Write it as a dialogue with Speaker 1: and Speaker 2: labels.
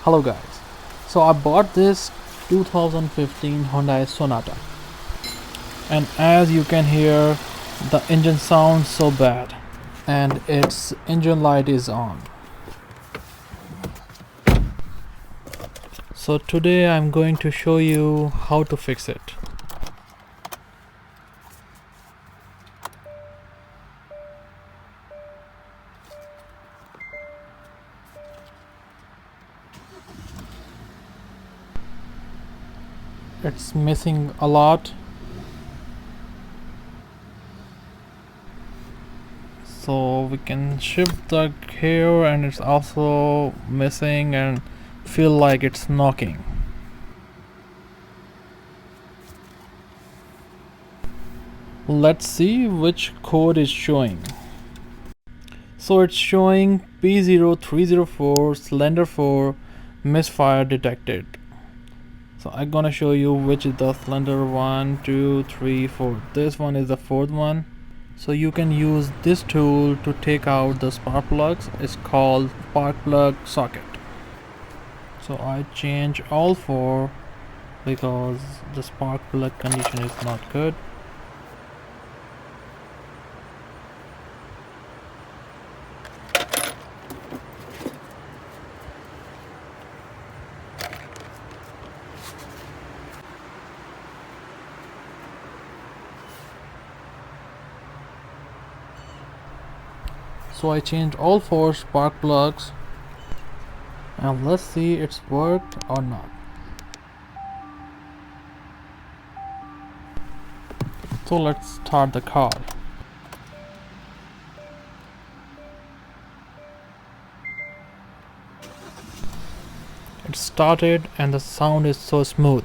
Speaker 1: Hello guys, so I bought this 2015 Hyundai Sonata, and as you can hear, the engine sounds so bad and its engine light is on. So today I'm going to show you how to fix it. It's missing a lot, so we can shift the gear, and it's also missing and feel like it's knocking. Let's see which code is showing. So it's showing P0304 cylinder 4 misfire detected. So I'm gonna show you which is the cylinder 1, 2, 3, 4. This one is the fourth one. So you can use this tool to take out the spark plugs. It's called spark plug socket. So I change all four because the spark plug condition is not good. So I changed all four spark plugs, and let's see it's worked or not. So let's start the car. It started and the sound is so smooth.